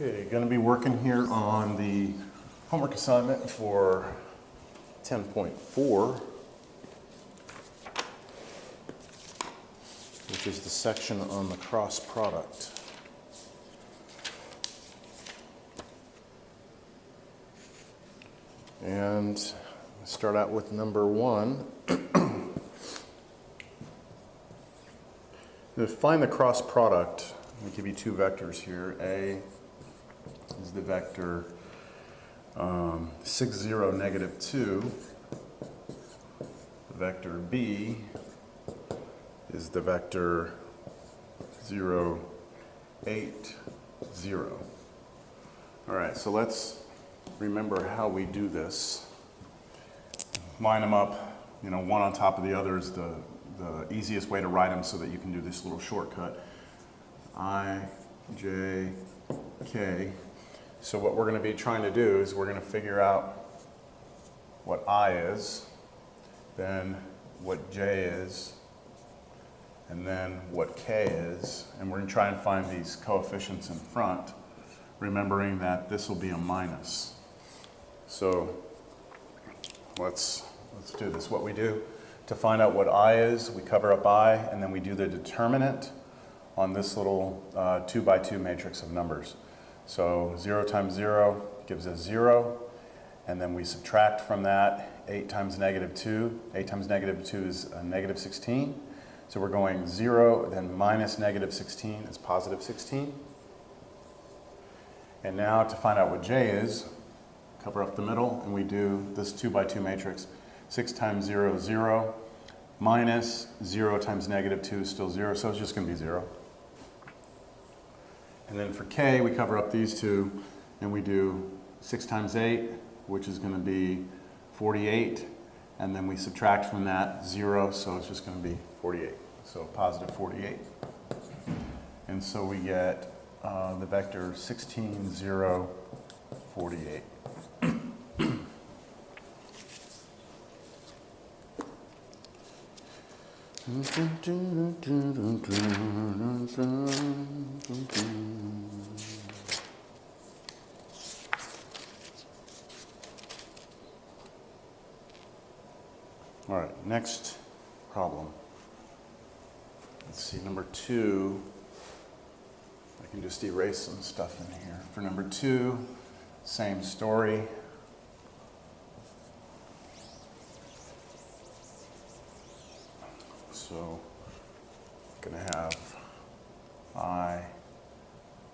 Okay, going to be working here on the homework assignment for 10.4, which is the section on the cross product. And start out with number 1. To find the cross product, we give you two vectors here. A is the vector 6, 0, negative 2. The vector B is the vector 0, 8, 0. All right, so let's remember how we do this. Line them up, one on top of the other is the easiest way to write them so that you can do this little shortcut. I, J, K. So what we're going to be trying to do is we're going to figure out what I is, then what J is, and then what K is. And we're going to try and find these coefficients in front, remembering that this will be a minus. So let's do this. What we do to find out what I is, we cover up I, and then we do the determinant on this little 2 by 2 matrix of numbers. So 0 times 0 gives us 0, and then we subtract from that 8 times negative 2. 8 times negative 2 is negative 16. So we're going 0, then minus negative 16 is positive 16. And now to find out what J is, cover up the middle, and we do this 2 by 2 matrix. 6 times 0 is 0, minus 0 times negative 2 is still 0, so it's just going to be 0. And then for K, we cover up these two, and we do 6 times 8, which is going to be 48, and then we subtract from that 0, so it's just going to be 48, so positive 48. And so we get the vector 16, 0, 48. All right, next problem. Let's see, number 2. I can just erase some stuff in here. For number 2, same story. So I'm going to have I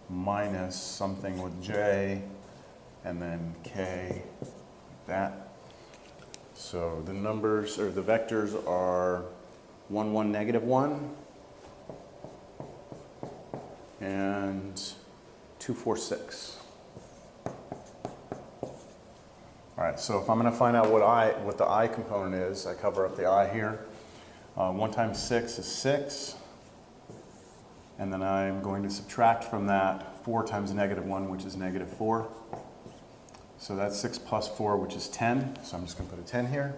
minus something with J, and then K, like that. So the numbers, or the vectors are 1, 1, negative 1, and 2, 4, 6. All right, so if I'm going to find out what the I component is, I cover up the I here. 1 times 6 is 6, and then I'm going to subtract from that 4 times negative 1, which is negative 4. So that's 6 plus 4, which is 10, so I'm just going to put a 10 here.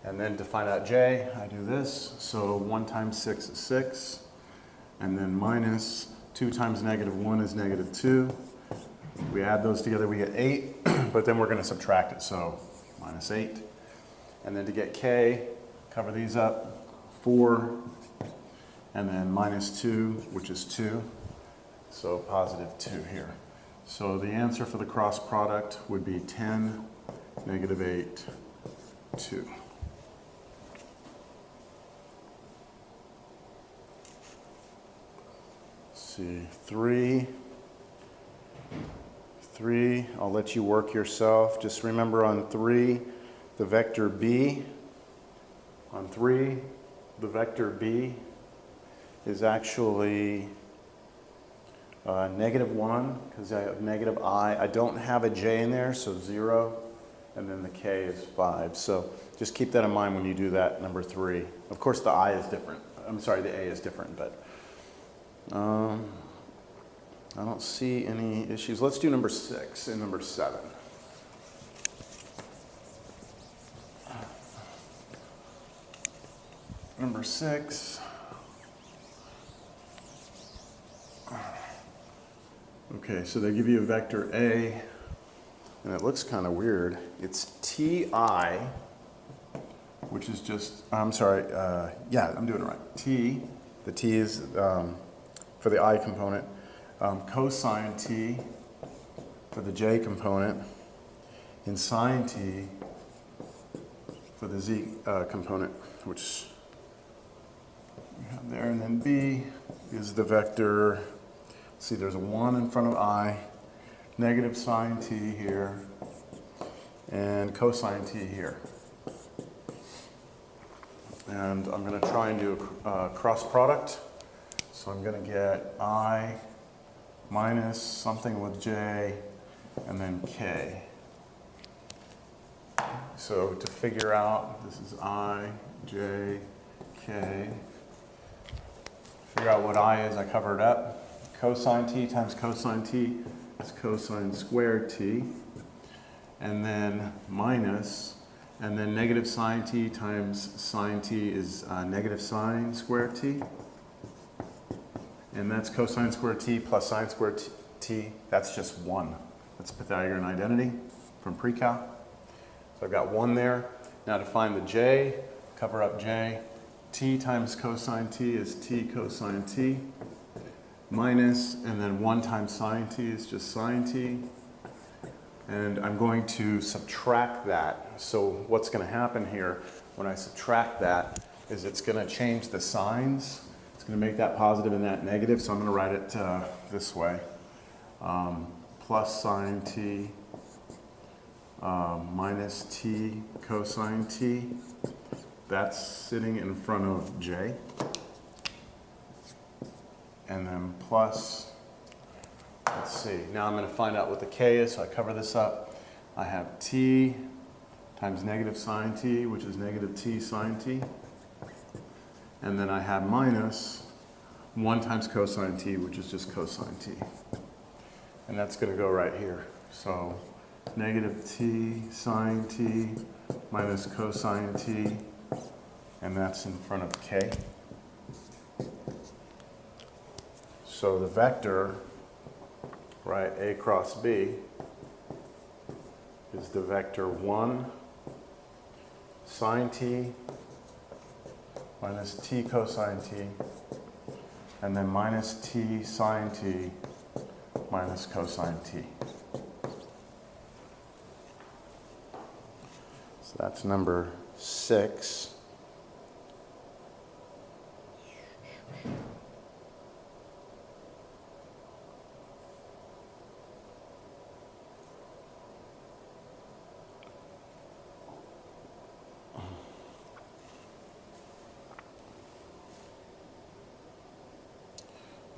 And then to find out J, I do this. So 1 times 6 is 6, and then minus 2 times negative 1 is negative 2. We add those together, we get 8, but then we're going to subtract it, so minus 8. And then to get K, cover these up, 4, and then minus 2, which is 2, so positive 2 here. So the answer for the cross product would be 10, negative 8, 2. Let's see, 3, I'll let you work yourself. Just remember on 3, the vector B. On 3, the vector B is actually negative 1, because I have negative I. I don't have a J in there, so 0, and then the K is 5. So just keep that in mind when you do that, number 3. Of course, the I is different. I'm sorry, the A is different, but I don't see any issues. Let's do number 6 and number 7. Number 6. Okay, so they give you a vector A, and it looks kind of weird. It's Ti, which is just, I'm sorry, yeah, I'm doing it right. T, the T is for the I component, cosine T for the J component, and sine T for the Z component, which we have there. And then B is the vector, see there's a 1 in front of I, negative sine T here, and cosine T here. And I'm going to try and do a cross product. So I'm going to get I minus something with J and then K. So to figure out, this is I, J, K. Figure out what I is, I cover it up. Cosine T times cosine T is cosine squared T. And then minus, and then negative sine T times sine T is negative sine squared T. And that's cosine squared T plus sine squared T. That's just 1. That's Pythagorean identity from pre-calc. So I've got 1 there. Now to find the J, cover up J. T times cosine T is T cosine T. Minus, and then 1 times sine T is just sine T. And I'm going to subtract that. So what's going to happen here when I subtract that is it's going to change the signs. It's going to make that positive and that negative. So I'm going to write it this way. Plus sine T minus T cosine T. That's sitting in front of J. And then plus, let's see, now I'm going to find out what the K is, so I cover this up. I have T times negative sine T, which is negative T sine T. And then I have minus 1 times cosine T, which is just cosine T. And that's going to go right here. So negative T sine T minus cosine T, and that's in front of K. So the vector, right, A cross B, is the vector 1 sine T minus T cosine T, and then minus T sine T minus cosine T. So that's number 6.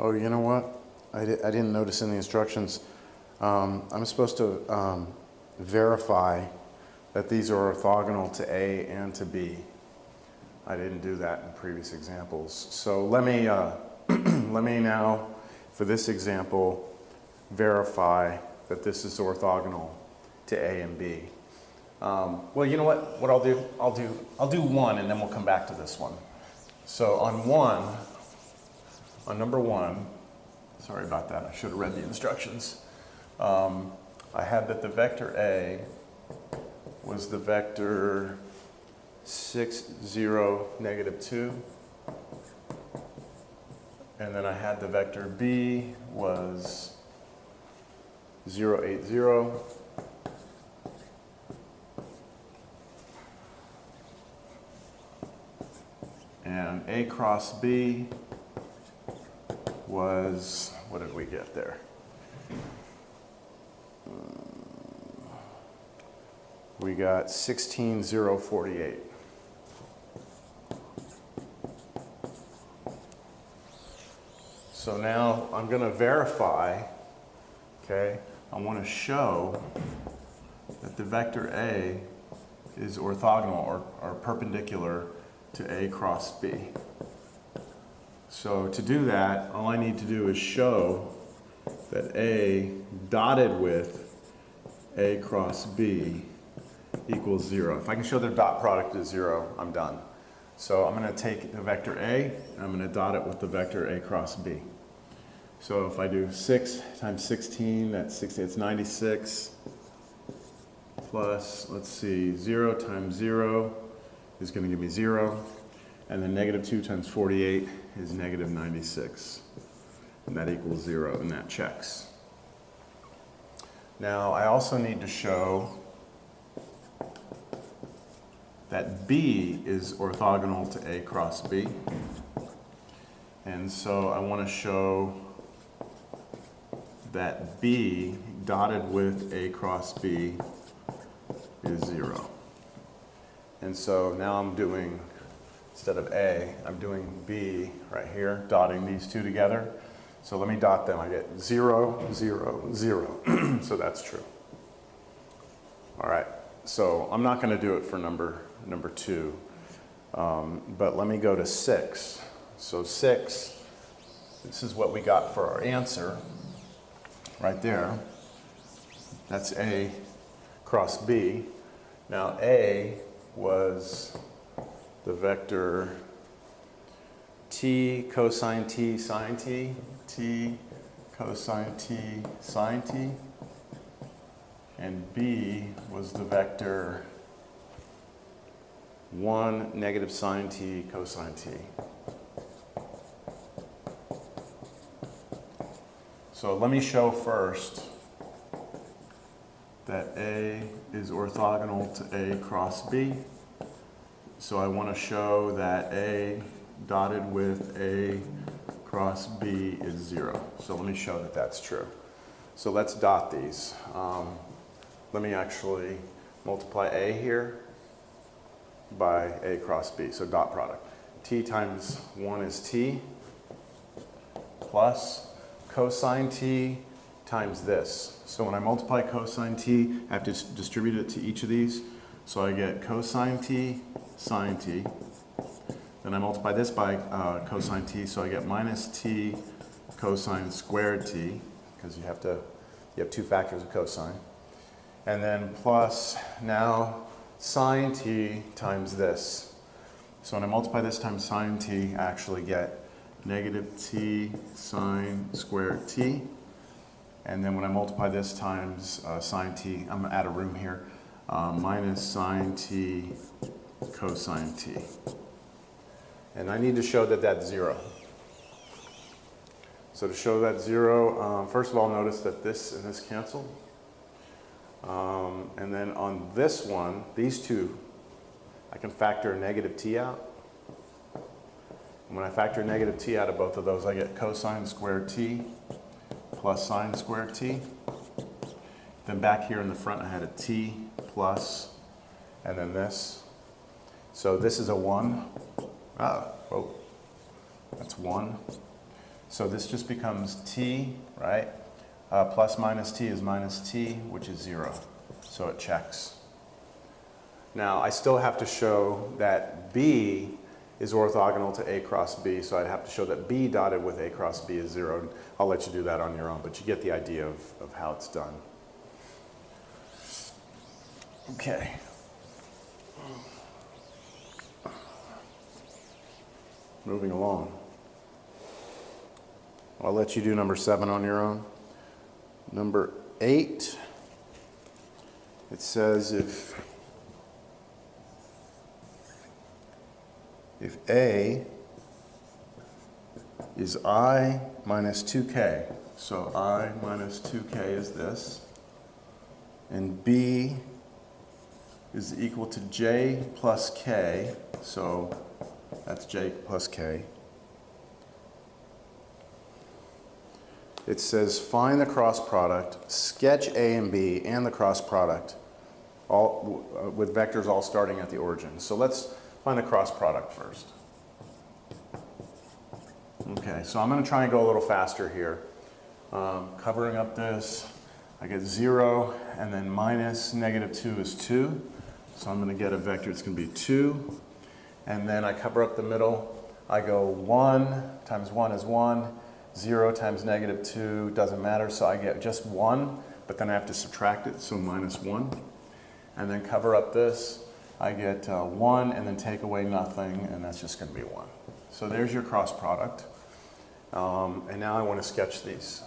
Oh, you know what? I didn't notice in the instructions. I'm supposed to verify that these are orthogonal to A and to B. I didn't do that in previous examples. So let me, let me now, for this example, verify that this is orthogonal to A and B. Well, you know what? What I'll do, I'll do 1, and then we'll come back to this one. So on number 1, sorry about that, I should have read the instructions. I had that the vector A was the vector 6, 0, negative 2. And then I had the vector B was 0, 8, 0. And A cross B was, what did we get there? We got 16, 0, 48. So now I'm going to verify, okay, I want to show that the vector A is orthogonal or perpendicular to A cross B. So to do that, all I need to do is show that A dotted with A cross B equals 0. If I can show their dot product is 0, I'm done. So I'm going to take the vector A, and I'm going to dot it with the vector A cross B. So if I do 6 times 16, that's 60, it's 96, plus, let's see, 0 times 0 is going to give me 0, and then negative 2 times 48 is negative 96, and that equals 0, and that checks. Now, I also need to show that B is orthogonal to A cross B. And so I want to show that B dotted with A cross B is 0. And so now I'm doing, instead of A, I'm doing B right here, dotting these two together. So let me dot them. I get 0, 0, 0. So that's true. All right. So I'm not going to do it for number 2. But let me go to 6. So 6, this is what we got for our answer right there. That's A cross B. Now A was the vector t cosine t sine t, t cosine t sine t, and B was the vector 1 negative sine t cosine t. So let me show first that A is orthogonal to A cross B. So I want to show that A dotted with A cross B is 0. So let me show that that's true. So let's dot these. Let me actually multiply A here by A cross B, so dot product. T times 1 is T plus cosine T times this. So when I multiply cosine T, I have to distribute it to each of these. So I get cosine T sine T. Then I multiply this by cosine T, so I get minus T cosine squared T, because you have 2 factors of cosine. And then plus now sine T times this. So when I multiply this times sine T, I actually get negative T sine squared T. And then when I multiply this times sine T, I'm going to add a room here, minus sine T cosine T. And I need to show that that's 0. So to show that 0, first of all, notice that this and this cancel. And then on this one, these two, I can factor a negative T out. And when I factor negative T out of both of those, I get cosine squared T plus sine squared T. Then back here in the front, I had a T plus, and then this. So this is a 1. Oh, that's 1. So this just becomes T, right? Plus minus T is minus T, which is 0. So it checks. Now, I still have to show that B is orthogonal to A cross B, so I'd have to show that B dotted with A cross B is 0. I'll let you do that on your own, but you get the idea of how it's done. Okay. Moving along. I'll let you do number 7 on your own. Number 8, it says if A is I minus 2k, so I minus 2k is this, and B is equal to j plus k, so that's j plus k. It says find the cross product, sketch A and B and the cross product, all with vectors all starting at the origin. So let's find the cross product first. Okay, so I'm going to try and go a little faster here. Covering up this, I get 0, and then minus negative 2 is 2. So I'm going to get a vector that's going to be 2. And then I cover up the middle. I go 1 times 1 is 1. 0 times negative 2 doesn't matter, so I get just 1, but then I have to subtract it, so minus 1. And then cover up this. I get 1 and then take away nothing, and that's just going to be 1. So there's your cross product. And now I want to sketch these.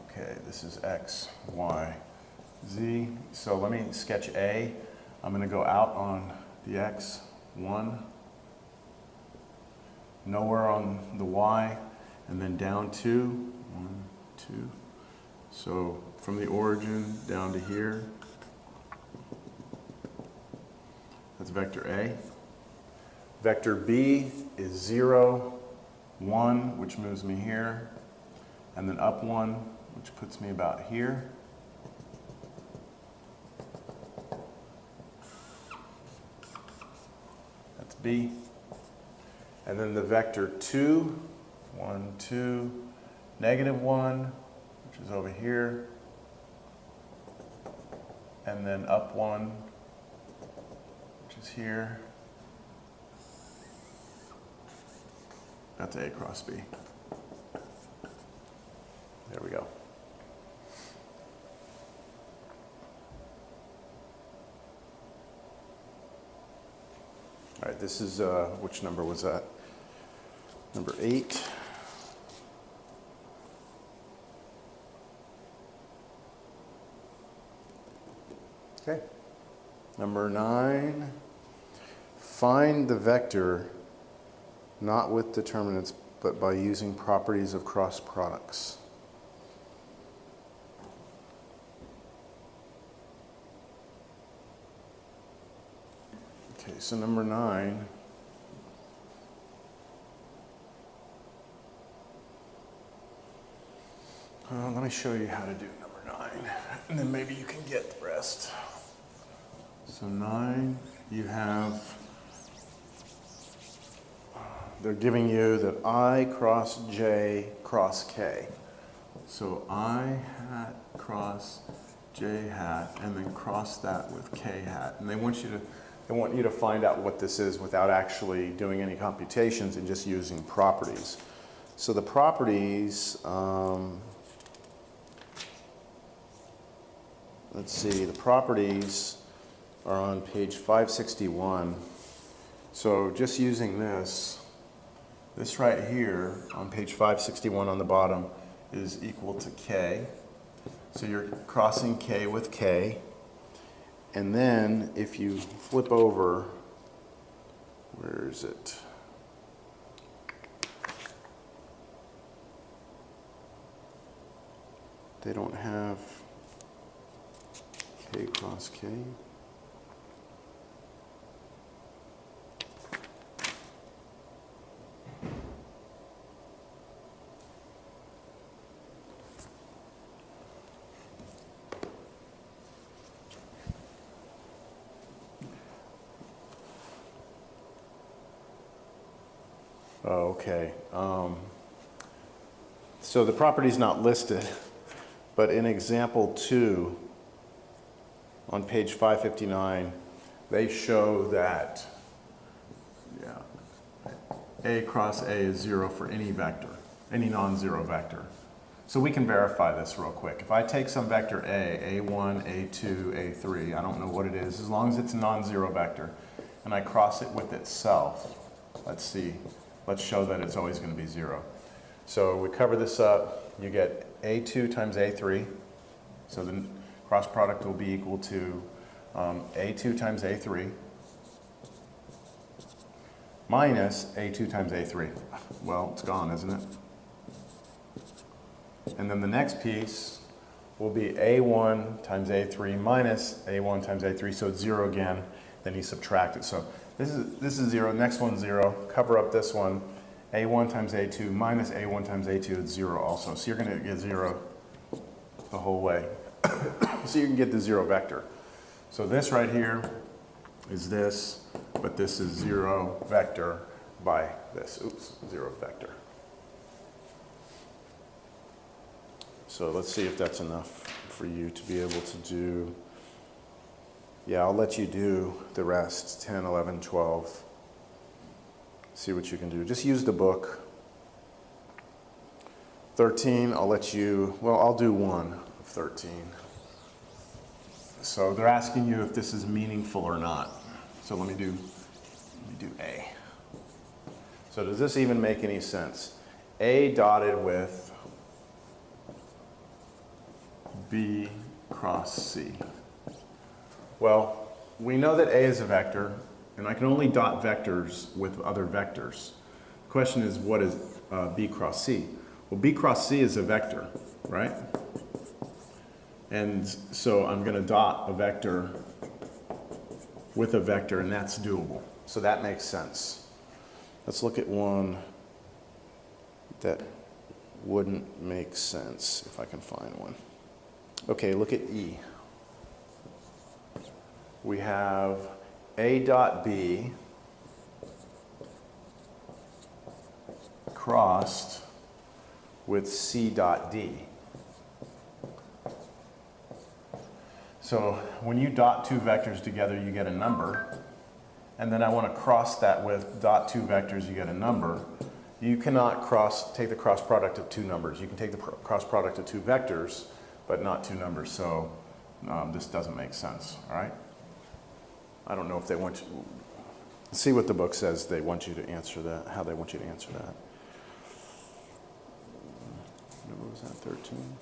Okay, this is X, Y, Z. So let me sketch A. I'm going to go out on the X, 1, nowhere on the Y, and then down 2, 1, 2. So from the origin down to here, that's vector A. Vector B is 0, 1, which moves me here, and then up 1, which puts me about here. That's B. And then the vector 2, 1, 2, negative 1, which is over here, and then up 1, which is here. That's A cross B. There we go. All right, this is, which number was that? Number 8. Okay. Number 9, find the vector not with determinants, but by using properties of cross products. Okay, so number 9. Let me show you how to do number 9, and then maybe you can get the rest. So 9, you have, they're giving you that I cross J cross K. So I hat cross J hat, and then cross that with K hat. And they want you to find out what this is without actually doing any computations and just using properties. So the properties, let's see, the properties are on page 561. So just using this right here on page 561 on the bottom is equal to K. So you're crossing K with K. And then if you flip over, where is it? They don't have K cross K. Oh, okay. So the property's not listed, but in example 2 on page 559, they show that A cross A is 0 for any vector, any non-zero vector. So we can verify this real quick. If I take some vector A, A1, A2, A3, I don't know what it is, as long as it's a non-zero vector, and I cross it with itself, let's see. Let's show that it's always going to be 0. So we cover this up. You get A2 times A3. So the cross product will be equal to A2 times A3 minus A2 times A3. Well, it's gone, isn't it? And then the next piece will be A1 times A3 minus A1 times A3. So it's 0 again. Then you subtract it. So this is 0, next one's 0, cover up this one, A1 times A2 minus A1 times A2 is 0 also. So you're going to get 0 the whole way. So you can get the 0 vector. So this right here is this, but this is 0 vector by this. Oops, 0 vector. So let's see if that's enough for you to be able to do. Yeah, I'll let you do the rest, 10, 11, 12. See what you can do. Just use the book. 13, I'll let you, well, I'll do 1 of 13. So they're asking you if this is meaningful or not. So let me do A. So does this even make any sense? A dotted with B cross C. Well, we know that A is a vector, and I can only dot vectors with other vectors. The question is, what is B cross C? Well, B cross C is a vector, right? And so I'm going to dot a vector with a vector, and that's doable. So that makes sense. Let's look at one that wouldn't make sense, if I can find one. Okay, look at E. We have A dot B crossed with C dot D. So when you dot two vectors together, you get a number. And then I want to cross that with dot two vectors, you get a number. You cannot take the cross product of two numbers. You can take the cross product of two vectors, but not two numbers. So this doesn't make sense, all right? I don't know if they want you, see what the book says they want you to answer that, how they want you to answer that. What was that, 13?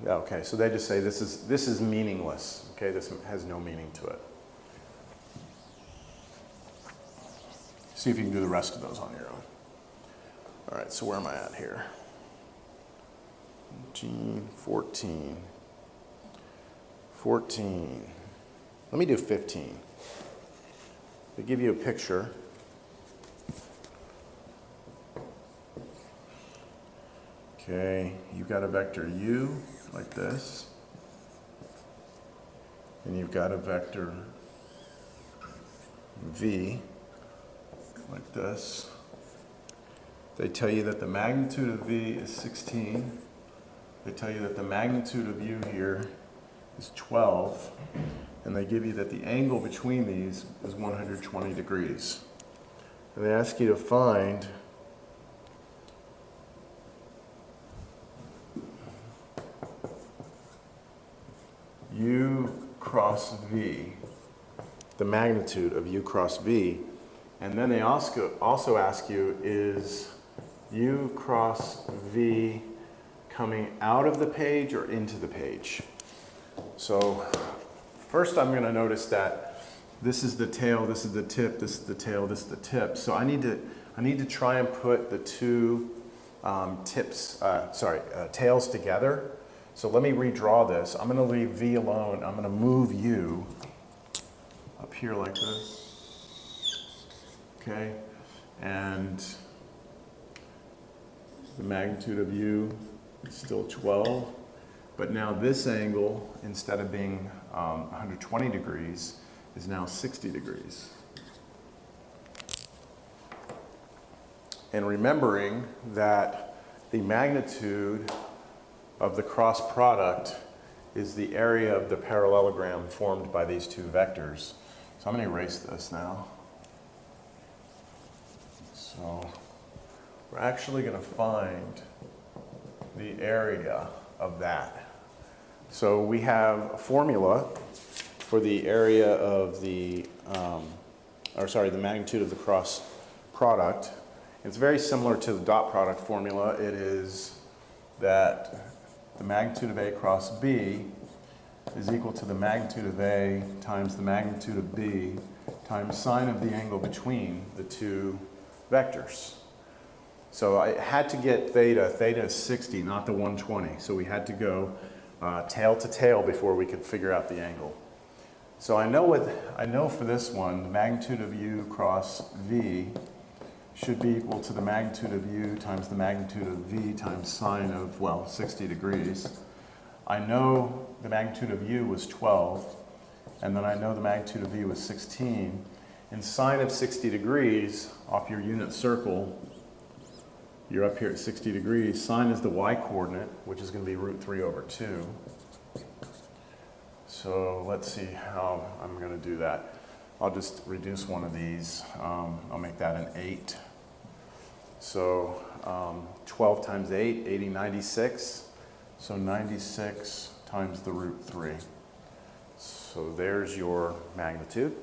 Yeah, okay, so they just say this is meaningless, okay? This has no meaning to it. See if you can do the rest of those on your own. All right, so where am I at here? 14. Let me do 15. They give you a picture. Okay, you've got a vector u like this, and you've got a vector v like this. They tell you that the magnitude of v is 16. They tell you that the magnitude of u here is 12, and they give you that the angle between these is 120 degrees. And they ask you to find u cross v, the magnitude of u cross v, and then they also ask you, is u cross v coming out of the page or into the page? So first I'm going to notice that this is the tail, this is the tip, this is the tail, this is the tip. So I need to try and put the two tails together. So let me redraw this. I'm going to leave v alone. I'm going to move u up here like this. Okay, and the magnitude of u is still 12. But now this angle, instead of being 120 degrees, is now 60 degrees. And remembering that the magnitude of the cross product is the area of the parallelogram formed by these two vectors. So I'm going to erase this now. So we're actually going to find the area of that. So we have a formula for the area of the, the magnitude of the cross product. It's very similar to the dot product formula. It is that the magnitude of A cross B is equal to the magnitude of A times the magnitude of B times sine of the angle between the two vectors. So I had to get theta. Theta is 60, not the 120. So we had to go tail to tail before we could figure out the angle. So I know for this one, the magnitude of u cross v should be equal to the magnitude of u times the magnitude of v times sine of, well, 60 degrees. I know the magnitude of u was 12, and then I know the magnitude of v was 16. And sine of 60 degrees off your unit circle, you're up here at 60 degrees. Sine is the y-coordinate, which is going to be √3/2. So let's see how I'm going to do that. I'll just reduce one of these. I'll make that an 8. So 12 times 8, 80, 96. So 96 times the √3. so there's your magnitude.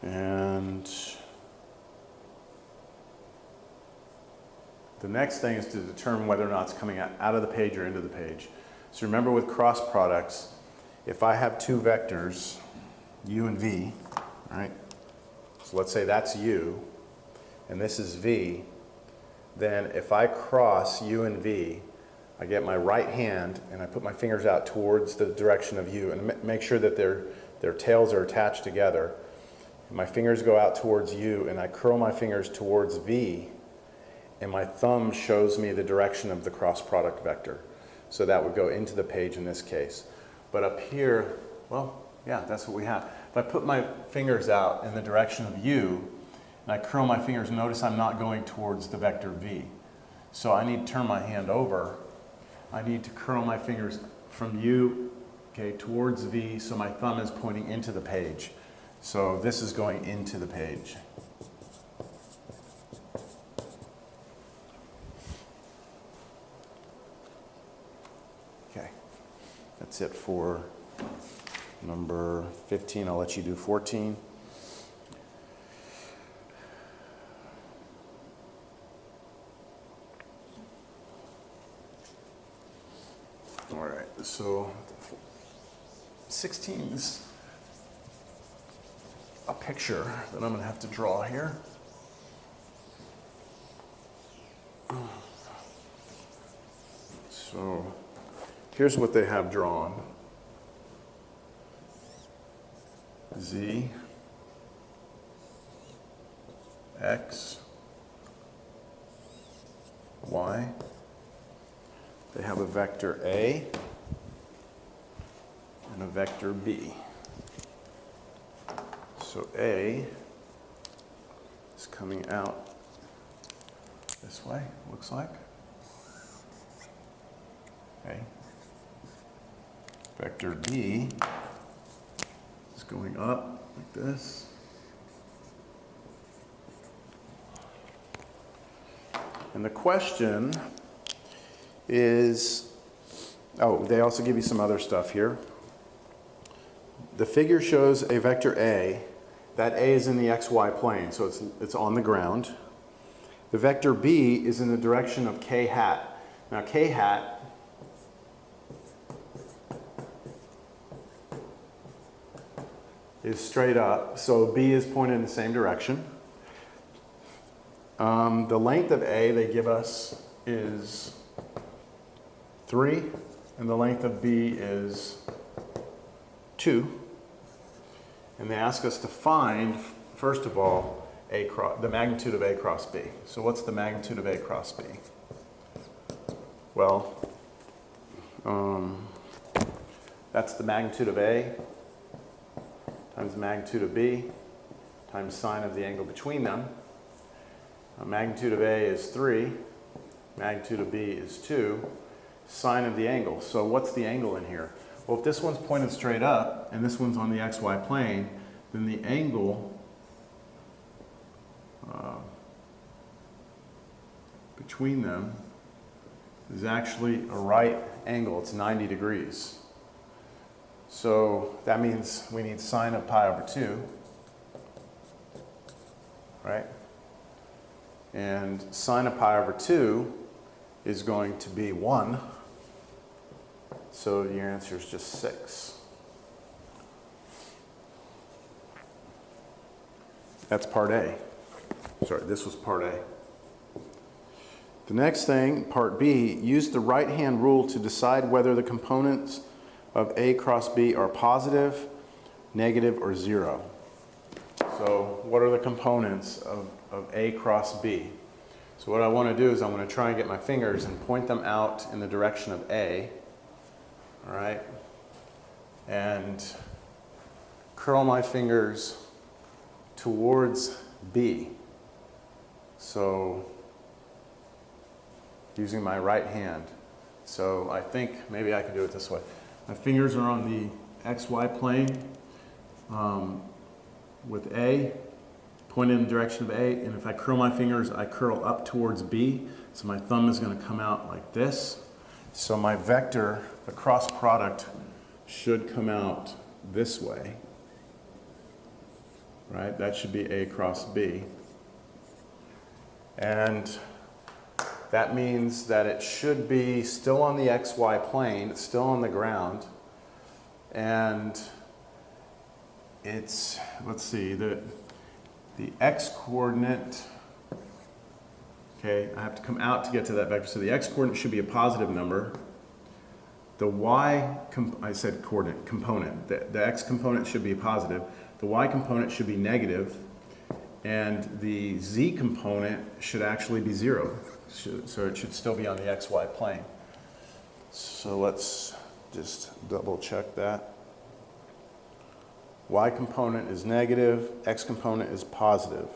And the next thing is to determine whether or not it's coming out of the page or into the page. So remember with cross products, if I have two vectors, u and v, right? So let's say that's u, and this is v, then if I cross u and v, I get my right hand and I put my fingers out towards the direction of u and make sure that their tails are attached together. My fingers go out towards u and I curl my fingers towards v, and my thumb shows me the direction of the cross product vector. So that would go into the page in this case. But up here, well, yeah, that's what we have. If I put my fingers out in the direction of u and I curl my fingers, notice I'm not going towards the vector v. So I need to turn my hand over. I need to curl my fingers from u, okay, towards v, so my thumb is pointing into the page. So this is going into the page. Okay, that's it for number 15. I'll let you do 14. All right, so 16 is a picture that I'm going to have to draw here. So here's what they have drawn. Z, X, Y. They have a vector A and a vector B. So A is coming out this way, looks like. Okay. Vector B is going up like this. And the question is, oh, they also give you some other stuff here. The figure shows a vector A. That A is in the xy plane, so it's on the ground. The vector B is in the direction of k hat. Now k hat is straight up, so B is pointed in the same direction. The length of A they give us is 3, and the length of B is 2. And they ask us to find, first of all, the magnitude of A cross B. So what's the magnitude of A cross B? Well, that's the magnitude of A times the magnitude of B times sine of the angle between them. Magnitude of A is 3, magnitude of B is 2, sine of the angle. So what's the angle in here? Well, if this one's pointed straight up and this one's on the xy plane, then the angle between them is actually a right angle. It's 90 degrees. So that means we need sine of pi over 2, right? And sine of pi over 2 is going to be 1. So your answer is just 6. That's part A. Sorry, this was part A. The next thing, part B, use the right-hand rule to decide whether the components of A cross B are positive, negative, or 0. So what are the components of A cross B? So what I want to do is I'm going to try and get my fingers and point them out in the direction of A. All right, and curl my fingers towards B. So using my right hand. So I think maybe I can do it this way. My fingers are on the XY plane with A, pointed in the direction of A, and if I curl my fingers, I curl up towards B. So my thumb is going to come out like this. So my vector, the cross product should come out this way, right? That should be A cross B. And that means that it should be still on the XY plane, it's still on the ground. And it's, let's see, the X coordinate, okay, I have to come out to get to that vector. So the X coordinate should be a positive number. The Y, I said coordinate, component. The X component should be positive. The Y component should be negative. And the Z component should actually be 0. So it should still be on the XY plane. So let's just double check that. Y component is negative, X component is positive.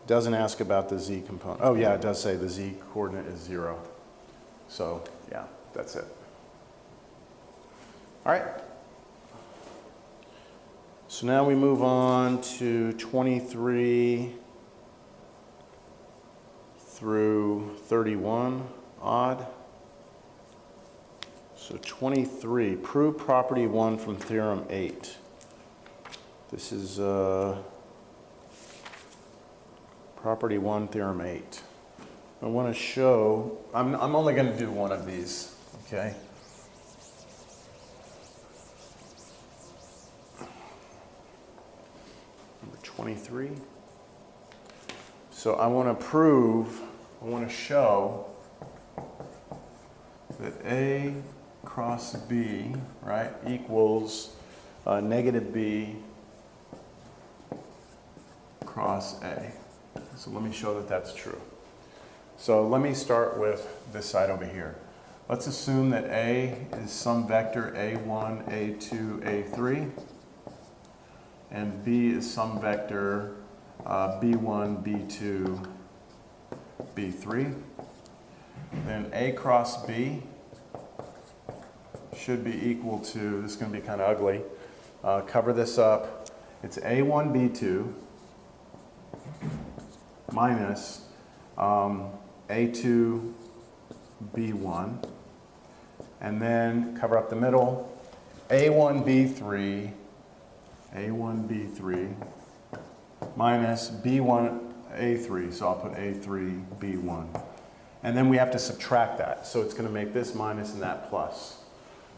Doesn't ask about the Z component. Oh yeah, it does say the Z coordinate is 0. So yeah, that's it. All right. So now we move on to 23 through 31 odd. So 23, prove property 1 from theorem 8. This is property 1, theorem 8. I want to show, I'm only going to do one of these, okay? Number 23. So I want to show that A cross B, right, equals negative B cross A. So let me show that that's true. So let me start with this side over here. Let's assume that A is some vector A1, A2, A3, and B is some vector B1, B2, B3. Then A cross B should be equal to, this is going to be kind of ugly, cover this up, it's A1, B2 minus A2, B1, and then cover up the middle, A1, B3, A1, B3 minus B1, A3, so I'll put A3, B1. And then we have to subtract that, so it's going to make this minus and that plus.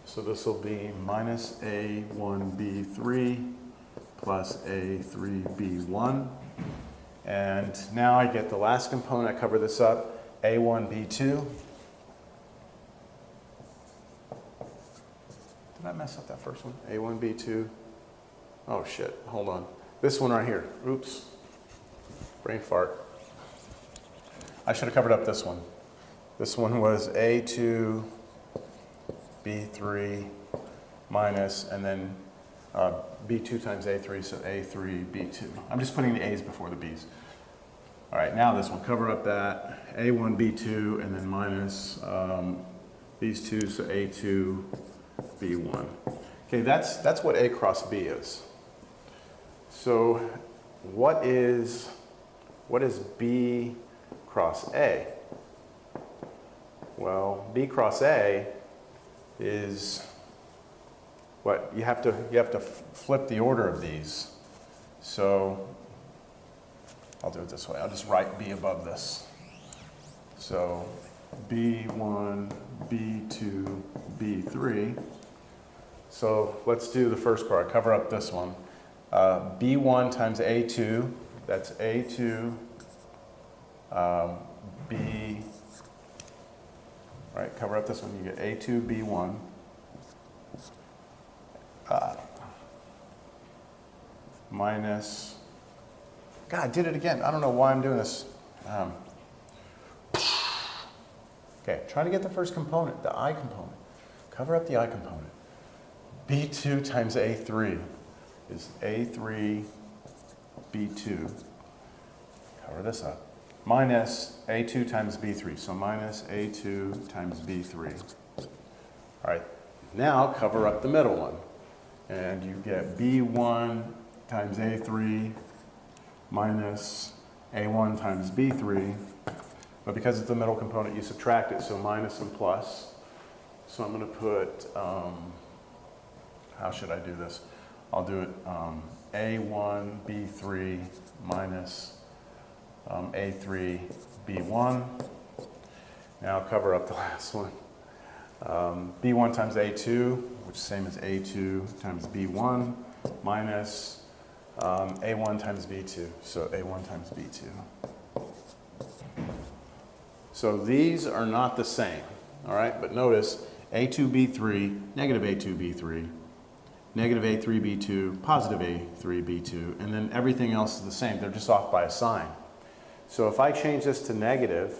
So this will be minus A1, B3 plus A3, B1. And now I get the last component, I cover this up, A1, B2. Did I mess up that first one? A1, B2. Oh shit, hold on. This one right here, oops, brain fart. I should have covered up this one. This one was A2, B3 minus, and then B2 times A3, so A3, B2. I'm just putting the A's before the B's. All right, now this one, cover up that, A1, B2, and then minus these two, so A2, B1. Okay, that's what A cross B is. So what is B cross A? Well, B cross A is what you have to flip the order of these. So I'll do it this way. I'll just write B above this. So B1, B2, B3. So let's do the first part. Cover up this one. B1 times A2, that's A2, B, right, cover up this one, you get A2, B1, minus, God, I did it again. I don't know why I'm doing this. Okay, try to get the first component, the I component. Cover up the I component. B2 times A3 is A3, B2. Cover this up. Minus A2 times B3, so minus A2 times B3. All right, now cover up the middle one. And you get B1 times A3 minus A1 times B3. But because it's the middle component, you subtract it, so minus and plus. So I'm going to put how should I do this? I'll do it A1, B3 minus A3, B1. Now I'll cover up the last one. B1 times A2, which is the same as A2 times B1, minus A1 times B2, so A1 times B2. So these are not the same, all right? But notice A2B3, negative A2B3, negative A3B2, positive A3B2, and then everything else is the same. They're just off by a sign. So if I change this to negative,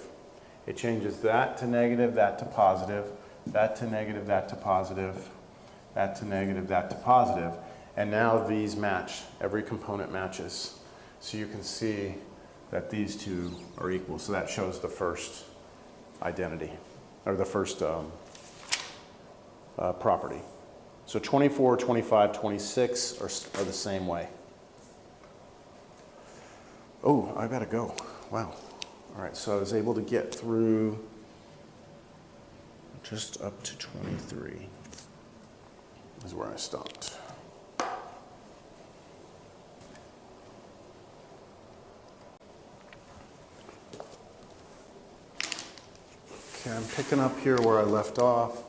it changes that to negative, that to positive, that to negative, that to positive, that to negative, that to positive. And now these match. Every component matches. So you can see that these two are equal. So that shows the first identity, or the first property. So 24, 25, 26 are the same way. Oh, I gotta go. Wow. All right, so I was able to get through just up to 23 is where I stopped. Okay, I'm picking up here where I left off.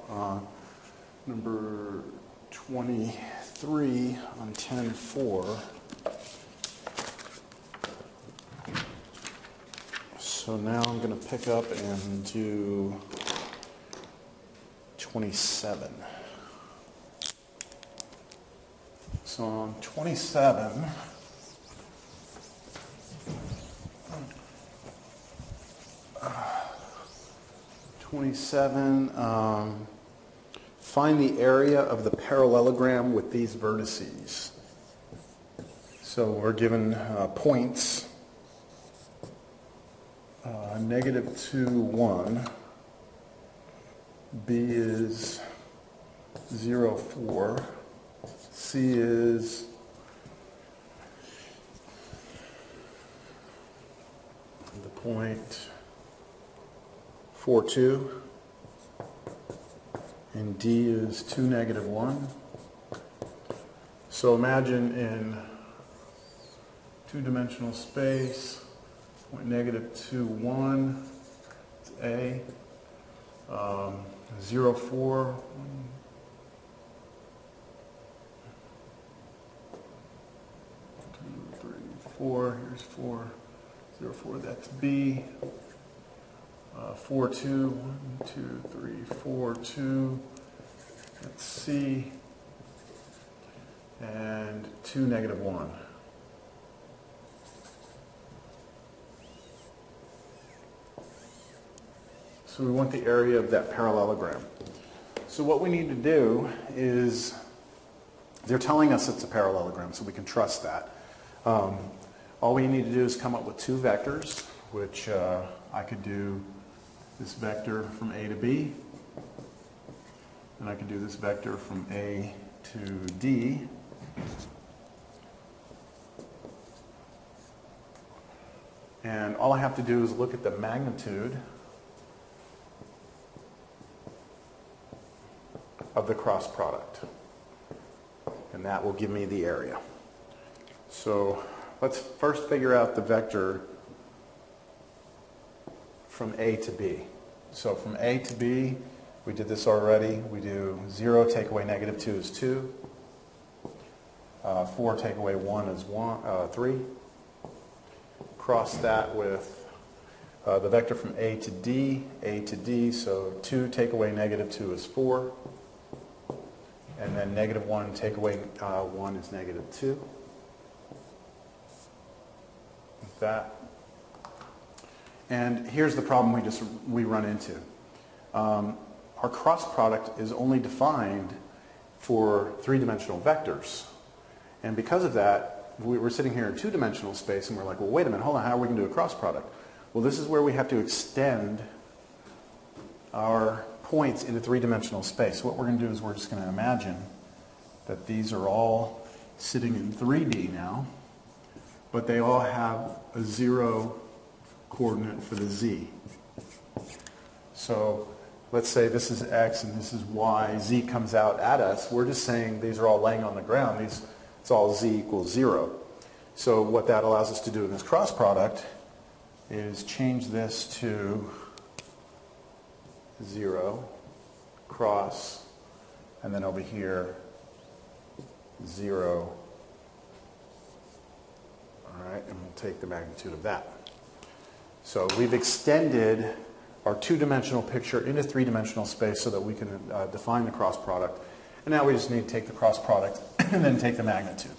Number 23 on 10.4. So now I'm going to pick up and do 27. So on 27, find the area of the parallelogram with these vertices. So we're given points, negative 2, 1. B is 0, 4. C is the point 4, 2. And D is 2, negative 1. So imagine in two-dimensional space, point negative 2, 1, it's A. 0, 4, 2, 3, 4, here's 4, 0, 4, that's B. 4, 2, 1, 2, 3, 4, 2, that's C. And 2, negative 1. So we want the area of that parallelogram. So what we need to do is, they're telling us it's a parallelogram, so we can trust that. All we need to do is come up with two vectors, which I could do this vector from A to B, and I could do this vector from A to D. And all I have to do is look at the magnitude of the cross product, and that will give me the area. So let's first figure out the vector from A to B. So from A to B, we did this already. We do 0 take away negative 2 is 2. 4 take away 1 is 3. Cross that with the vector from A to D, so 2 take away negative 2 is 4. And then negative 1 take away 1 is negative 2. Like that. And here's the problem we run into. Our cross product is only defined for three-dimensional vectors. And because of that, we're sitting here in two-dimensional space and we're like, well, wait a minute, hold on, how are we going to do a cross product? Well, this is where we have to extend our points into three-dimensional space. So what we're going to do is we're just going to imagine that these are all sitting in 3D now, but they all have a 0 coordinate for the z. So let's say this is x and this is y, z comes out at us, we're just saying these are all laying on the ground. It's all z equals 0. So what that allows us to do in this cross product is change this to 0, cross, and then over here, 0. All right, and we'll take the magnitude of that. So we've extended our two-dimensional picture into three-dimensional space so that we can define the cross product. And now we just need to take the cross product and then take the magnitude.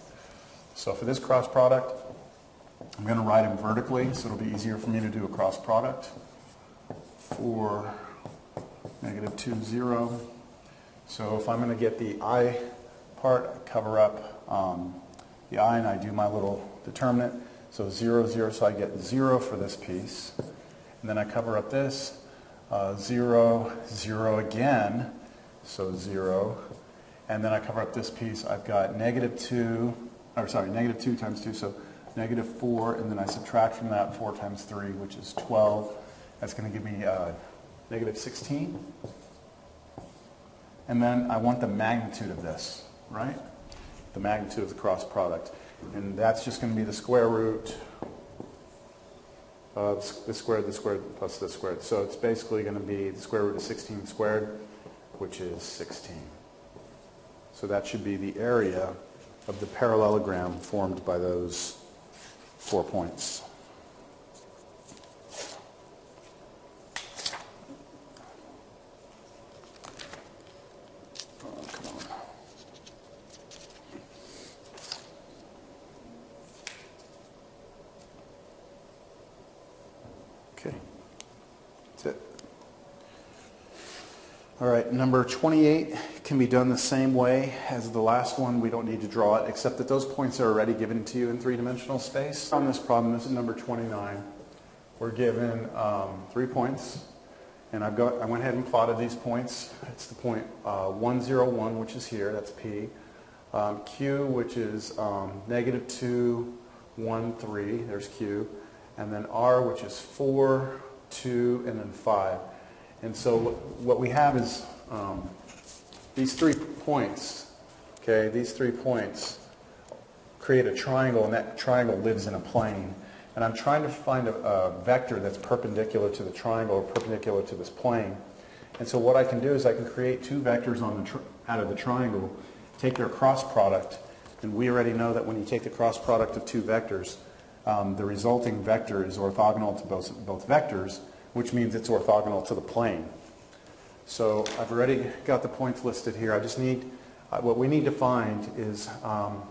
So for this cross product, I'm going to write them vertically, so it'll be easier for me to do a cross product. For -2, 0. So if I'm going to get the I part, I cover up the I and I do my little determinant. So 0, 0, so I get 0 for this piece. And then I cover up this, 0, 0 again, so 0. And then I cover up this piece. I've got -2 times 2, so -4, and then I subtract from that 4 times 3, which is 12. That's going to give me -16. And then I want the magnitude of this, right? The magnitude of the cross product. And that's just going to be the square root of this squared, plus this squared. So it's basically going to be the square root of 16 squared, which is 16. So that should be the area of the parallelogram formed by those 4 points. Oh, come on. Okay, that's it. All right, number 28 can be done the same way as the last one. We don't need to draw it, except that those points are already given to you in three-dimensional space. On this problem, this is number 29. We're given 3 points, and I went ahead and plotted these points. It's the point 1, 0, 1, which is here, that's P. Q, which is -2, 1, 3, there's Q. And then R, which is 4, 2, and then 5. And so what we have is these 3 points, okay, these 3 points create a triangle, and that triangle lives in a plane. And I'm trying to find a vector that's perpendicular to the triangle or perpendicular to this plane. And so what I can do is I can create 2 vectors out of the triangle, take their cross product, and we already know that when you take the cross product of 2 vectors, the resulting vector is orthogonal to both vectors, which means it's orthogonal to the plane. So I've already got the points listed here. I just need, what we need to find is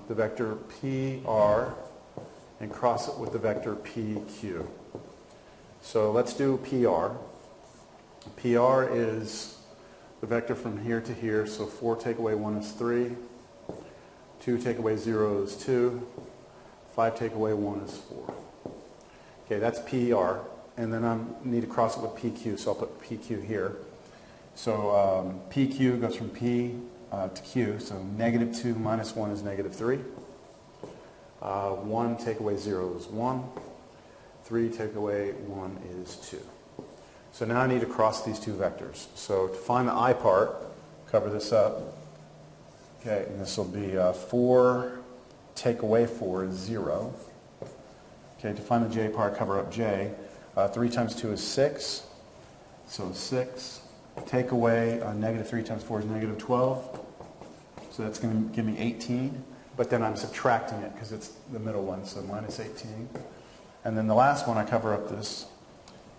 the vector PR and cross it with the vector PQ. So let's do PR. PR is the vector from here to here, so 4 take away 1 is 3, 2 take away 0 is 2, 5 take away 1 is 4. Okay, that's PR. And then I need to cross it with PQ, so I'll put PQ here. So PQ goes from P to Q, so -2 minus 1 is -3. 1 take away 0 is 1. 3 take away 1 is 2. So now I need to cross these 2 vectors. So to find the I part, cover this up. Okay, and this will be 4 take away 4 is 0. Okay, to find the J part, cover up J. 3 times 2 is 6, so 6. Take away -3 times 4 is -12, so that's going to give me 18. But then I'm subtracting it because it's the middle one, so minus 18. And then the last one, I cover up this,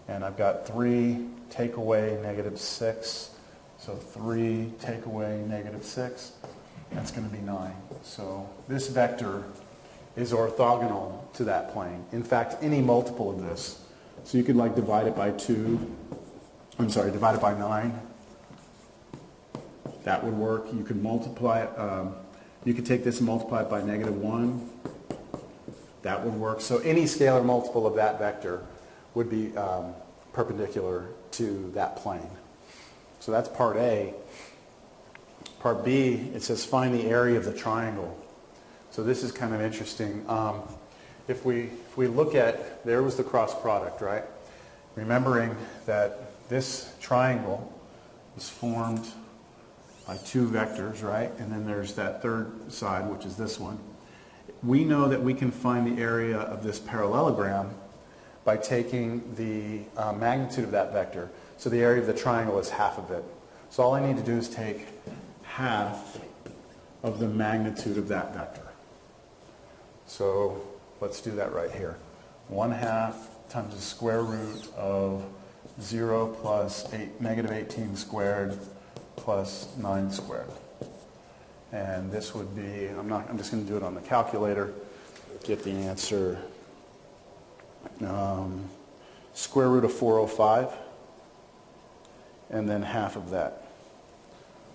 and I've got 3 take away -6, so 3 take away -6, that's going to be 9. So this vector is orthogonal to that plane. In fact, any multiple of this. So you could like divide it by 2, divide it by 9. That would work. You could multiply it, you could take this and multiply it by -1. That would work. So any scalar multiple of that vector would be perpendicular to that plane. So that's part A. Part B, it says find the area of the triangle. So this is kind of interesting. If we look at, there was the cross product, right? Remembering that this triangle is formed by two vectors, right? And then there's that third side, which is this one. We know that we can find the area of this parallelogram by taking the magnitude of that vector. So the area of the triangle is half of it. So all I need to do is take half of the magnitude of that vector. So let's do that right here. 1/2 times the square root of 0 plus negative 18 squared plus 9 squared. And this would be, I'm just going to do it on the calculator, get the answer. Square root of 405, and then half of that.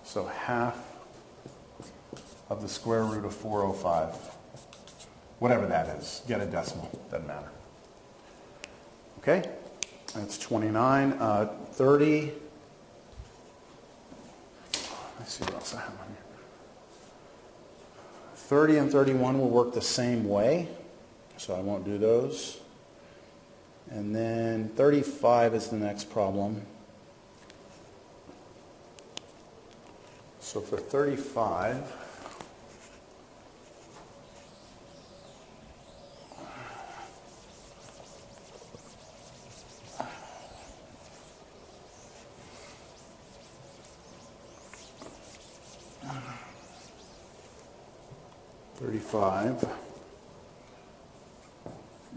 So half of the square root of 405, whatever that is, get a decimal, doesn't matter. Okay, that's 29. 30, let's see what else I have on here. 30 and 31 will work the same way, so I won't do those. And then 35 is the next problem. So for 35,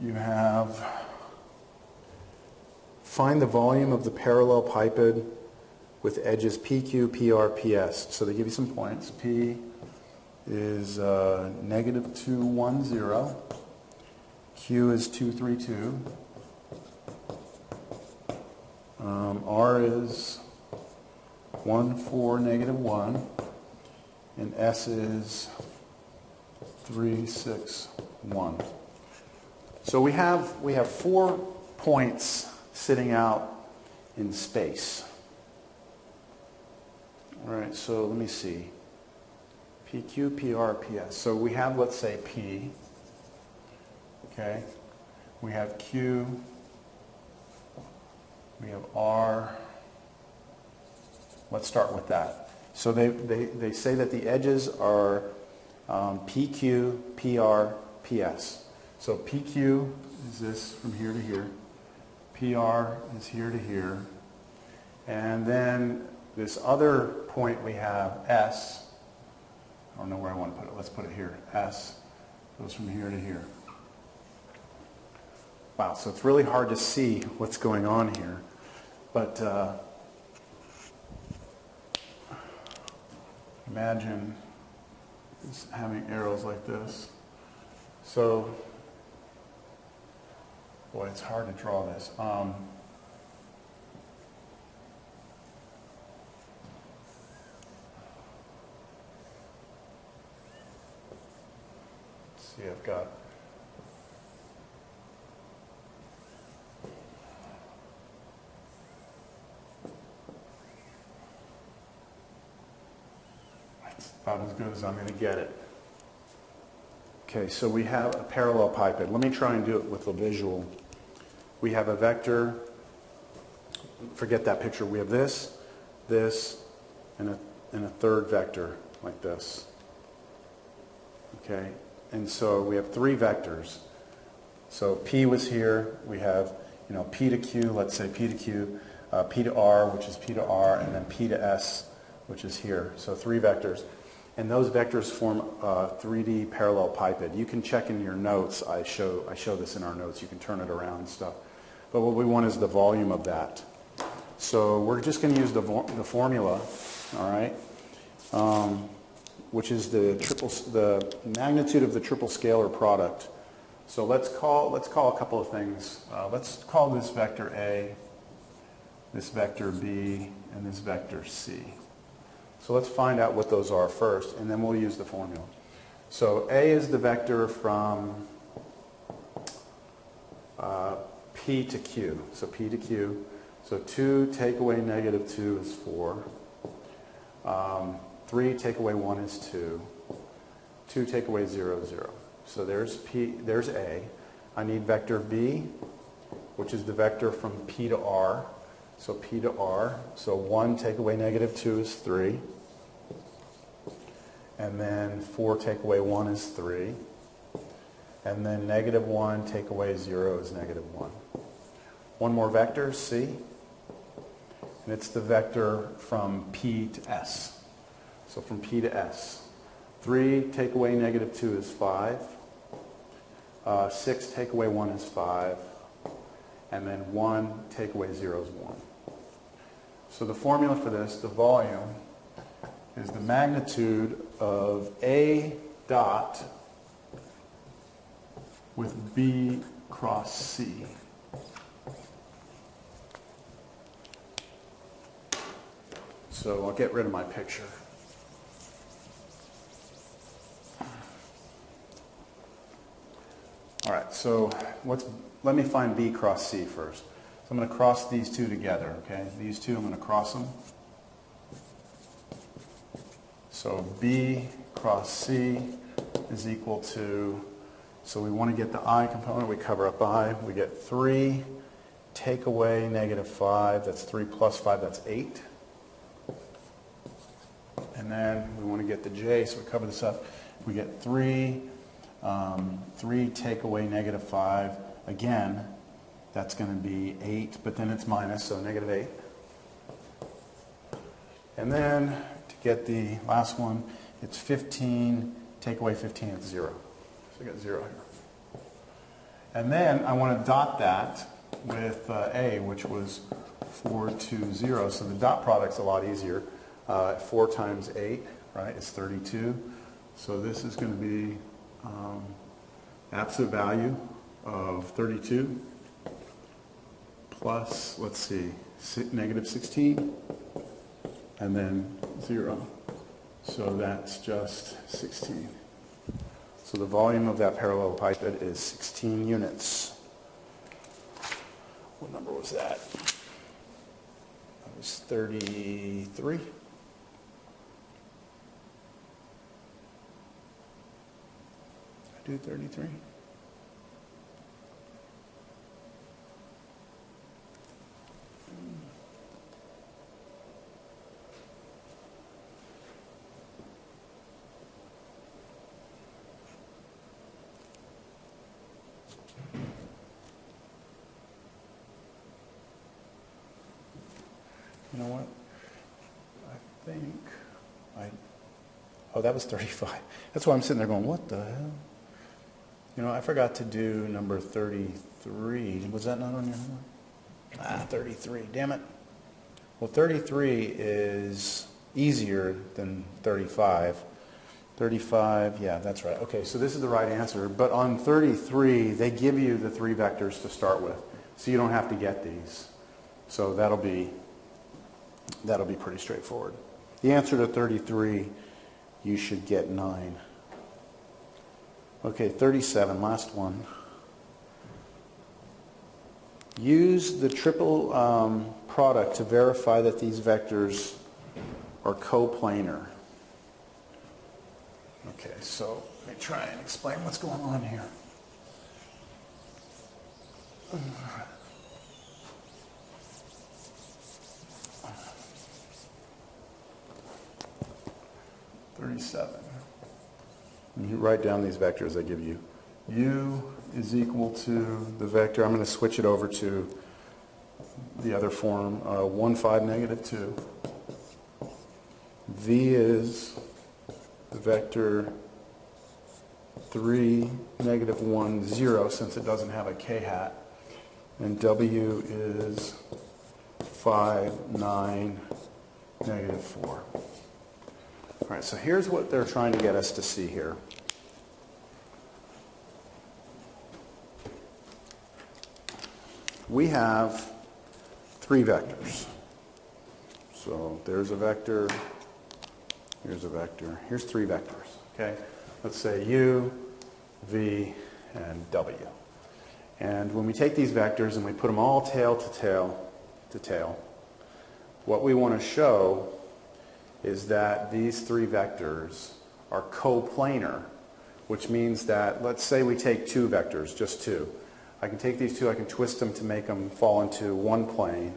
you have find the volume of the parallelepiped with edges PQ, PR, PS. So they give you some points. P is negative 210. Q is 232. R is 1, 4, negative 1. And S is 3, 6, 1. So we have 4 points sitting out in space. All right, so let me see. PQ, PR, PS. So we have, let's say, P. Okay. We have Q. We have R. Let's start with that. So they say that the edges are PQ, PR, PS. So PQ is this from here to here. PR is here to here. And then this other point we have, S, I don't know where I want to put it. Let's put it here. S goes from here to here. Wow, so it's really hard to see what's going on here. But imagine just having arrows like this. So, boy, it's hard to draw this. See, I've got that's about as good as I'm going to get it. Okay, so we have a parallelepiped. Let me try and do it with a visual. We have a vector. Forget that picture. We have this, and a third vector like this. Okay, and so we have 3 vectors. So P was here. We have, P to Q, let's say P to Q, P to R, which is P to R, and then P to S, which is here. So 3 vectors. And those vectors form a 3D parallelepiped. You can check in your notes. I show this in our notes. You can turn it around and stuff. But what we want is the volume of that. So we're just going to use the formula, all right, which is the magnitude of the triple scalar product. So let's call a couple of things. Let's call this vector A, this vector B, and this vector C. So let's find out what those are first, and then we'll use the formula. So A is the vector from P to Q. So P to Q. So 2 take away negative 2 is 4. 3 take away 1 is 2. 2 take away 0 is 0. So there's there's A. I need vector B, which is the vector from P to R. So P to R. So 1 take away negative 2 is 3. And then 4 take away 1 is 3. And then negative 1 take away 0 is negative 1. One more vector, C. And it's the vector from P to S. So from P to S. 3 take away negative 2 is 5. 6 take away 1 is 5. And then 1 take away 0 is 1. So the formula for this, the volume, is the magnitude of A dot with B cross C. So I'll get rid of my picture. All right, so let me find B cross C first. So I'm going to cross these two together, okay? These two, I'm going to cross them. So B cross C is equal to, so we want to get the I component, we cover up I. We get 3, take away negative 5, that's 3 plus 5, that's 8. And then we want to get the J, so we cover this up. We get 3 take away negative 5. Again, that's going to be 8, but then it's minus, so negative 8. And then to get the last one, it's 15, take away 15, it's 0. So we got 0 here. And then I want to dot that with A, which was 4, 2, 0. So the dot product's a lot easier. 4 times 8, right, is 32. So this is going to be absolute value of 32 plus, let's see, negative 16, and then 0. So that's just 16. So the volume of that parallelepiped is 16 units. What number was that? That was 33. Do 33? You know what? I think oh, that was 35. That's why I'm sitting there going, what the hell? You know, I forgot to do number 33. Was that not on your homework? 33. Damn it. Well, 33 is easier than 35. 35, yeah, that's right. Okay, so this is the right answer. But on 33, they give you the 3 vectors to start with. So you don't have to get these. So that'll be pretty straightforward. The answer to 33, you should get 9. Okay, 37, last one. Use the triple product to verify that these vectors are coplanar. Okay, so let me try and explain what's going on here. You write down these vectors I give you. U is equal to the vector. I'm going to switch it over to the other form, 1, 5, negative 2. V is the vector 3, negative 1, 0, since it doesn't have a k-hat. And W is 5, 9, negative 4. All right, so here's what they're trying to get us to see here. We have 3 vectors. So there's a vector, here's a vector, here's 3 vectors, okay? Let's say U, V, and W. And when we take these vectors and we put them all tail to tail to tail, what we want to show is that these 3 vectors are coplanar, which means that, let's say we take 2 vectors, just 2. I can take these 2, I can twist them to make them fall into one plane.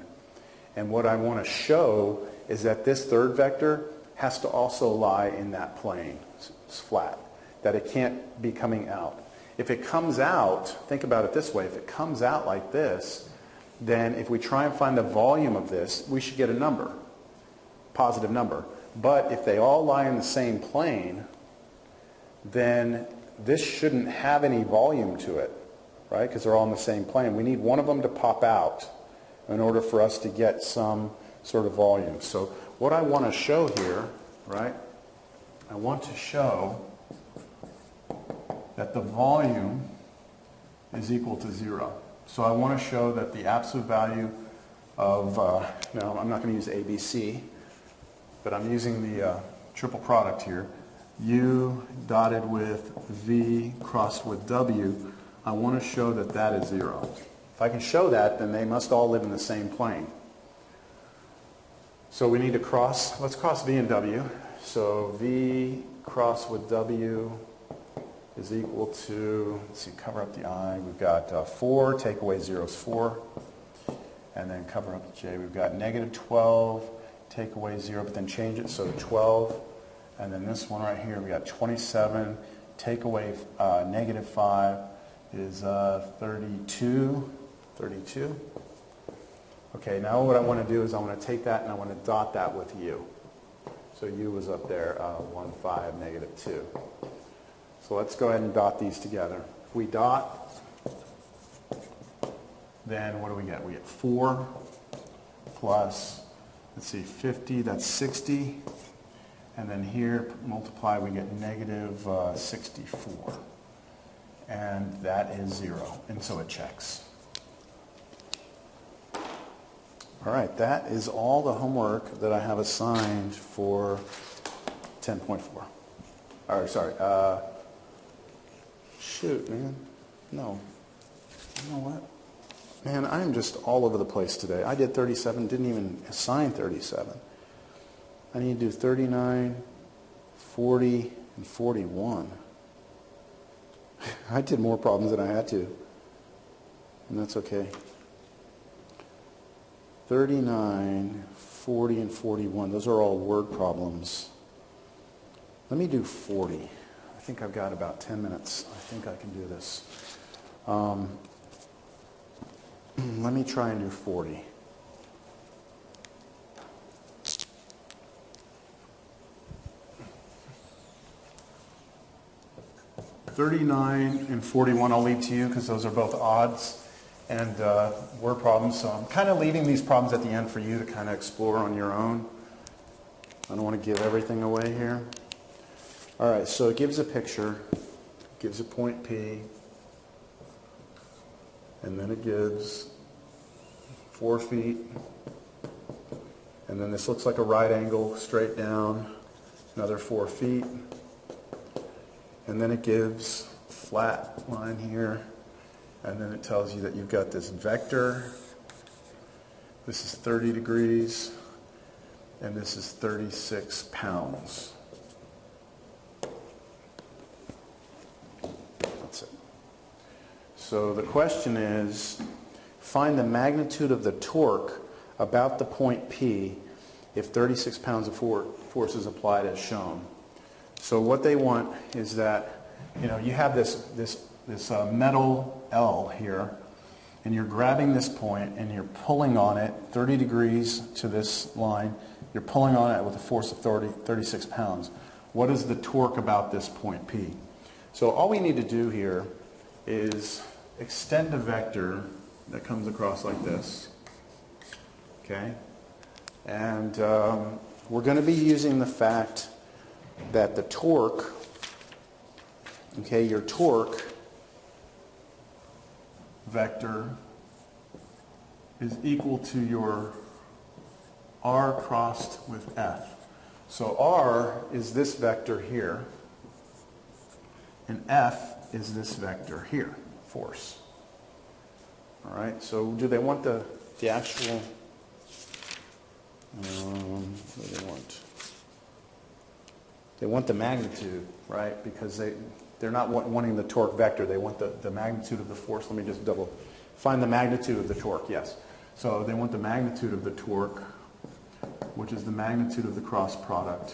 And what I want to show is that this third vector has to also lie in that plane. It's flat, that it can't be coming out. If it comes out, think about it this way, if it comes out like this, then if we try and find the volume of this, we should get a number, positive number. But if they all lie in the same plane, then this shouldn't have any volume to it, right? Because they're all in the same plane. We need one of them to pop out in order for us to get some sort of volume. So what I want to show here, right? I want to show that the volume is equal to 0. So I want to show that the absolute value of, now I'm not going to use ABC, but I'm using the triple product here. U dotted with V crossed with W, I want to show that that is 0. If I can show that, then they must all live in the same plane. So we need to cross, let's cross V and W. So V crossed with W is equal to, let's see, cover up the I, we've got 4, take away 0 is 4, and then cover up the J, we've got negative 12, take away 0, but then change it, so 12, and then this one right here, we got 27, take away negative 5 is 32. Okay, now what I want to do is I want to take that and I want to dot that with U. So U was up there, 1, 5, negative 2. So let's go ahead and dot these together. If we dot, then what do we get? We get 4 plus, let's see, 50, that's 60. And then here, multiply, we get negative 64. And that is 0. And so it checks. All right, that is all the homework that I have assigned for 10.4. Or, sorry, shoot, man. No. You know what? Man, I am just all over the place today. I did 37, didn't even assign 37. I need to do 39, 40, and 41. I did more problems than I had to. And that's okay. 39, 40, and 41. Those are all word problems. Let me do 40. I think I've got about 10 minutes. I think I can do this. Let me try and do 40. $39 and 41 I'll leave to you because those are both odds and word problems. So I'm kind of leaving these problems at the end for you to kind of explore on your own. I don't want to give everything away here. All right, so it gives a picture, gives a point P, and then it gives 4 feet, and then this looks like a right angle straight down, another 4 feet, and then it gives a flat line here, and then it tells you that you've got this vector. This is 30 degrees, and this is 36 pounds. That's it. So the question is, find the magnitude of the torque about the point P if 36 pounds of force is applied as shown. So what they want is that, you have this metal L here, and you're grabbing this point and you're pulling on it 30 degrees to this line. You're pulling on it with a force of 36 pounds. What is the torque about this point P? So all we need to do here is extend a vector that comes across like this. Okay? And we're going to be using the fact that the torque, okay, your torque vector is equal to your R crossed with F. So R is this vector here, and F is this vector here, force. All right, so do they want the actual, what do they want? They want the magnitude, right? Because they're not wanting the torque vector. They want the magnitude of the force. Let me just find the magnitude of the torque, yes. So they want the magnitude of the torque, which is the magnitude of the cross product,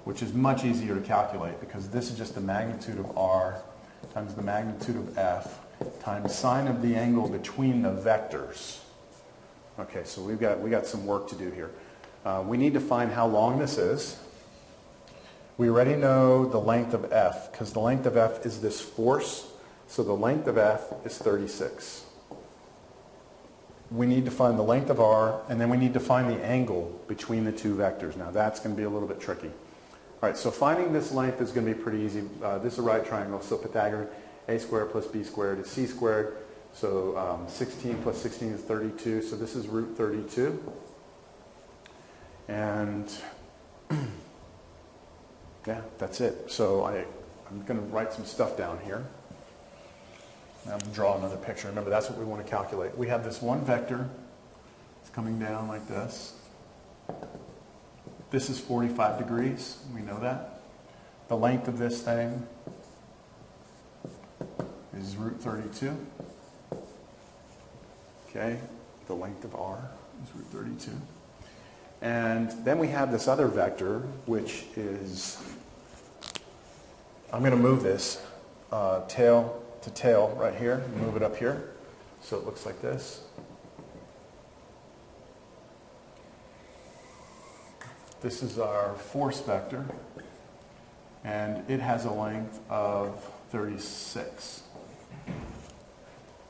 which is much easier to calculate because this is just the magnitude of R times the magnitude of F times sine of the angle between the vectors. Okay, so we got some work to do here. We need to find how long this is. We already know the length of F because the length of F is this force, so the length of F is 36. We need to find the length of R, and then we need to find the angle between the two vectors. Now that's going to be a little bit tricky. All right, so finding this length is going to be pretty easy. This is a right triangle, so Pythagorean, a squared plus b squared is c squared. So 16 plus 16 is 32, so this is root 32. And yeah, that's it. So I'm going to write some stuff down here. I'm going to draw another picture. Remember, that's what we want to calculate. We have this one vector. It's coming down like this. This is 45 degrees. We know that. The length of this thing is root 32. Okay, the length of R is root 32. And then we have this other vector, which is, I'm going to move this tail to tail right here, move it up here, so it looks like this. This is our force vector, and it has a length of 36.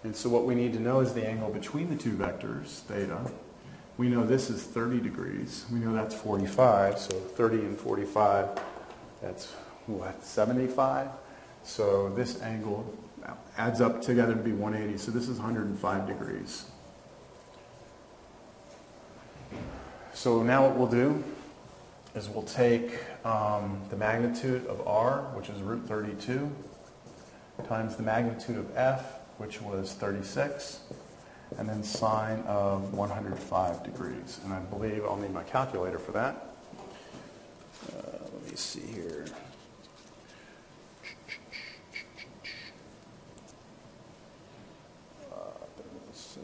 And so what we need to know is the angle between the two vectors, theta. We know this is 30 degrees. We know that's 45, so 30 and 45, that's what, 75? So this angle adds up together to be 180, so this is 105 degrees. So now what we'll do is we'll take the magnitude of R, which is root 32, times the magnitude of F, which was 36, and then sine of 105 degrees. And I believe I'll need my calculator for that. Let me see here.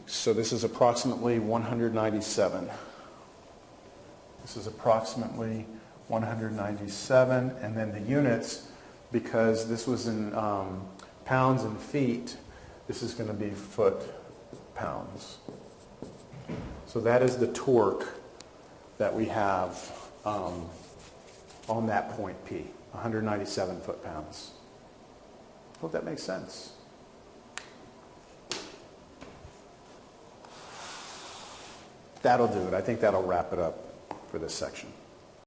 So this is approximately 197. This is approximately 197, and then the units, because this was in pounds and feet, this is going to be foot-pounds. So that is the torque that we have on that point P, 197 foot-pounds. Hope that makes sense. That'll do it. I think that'll wrap it up for this section.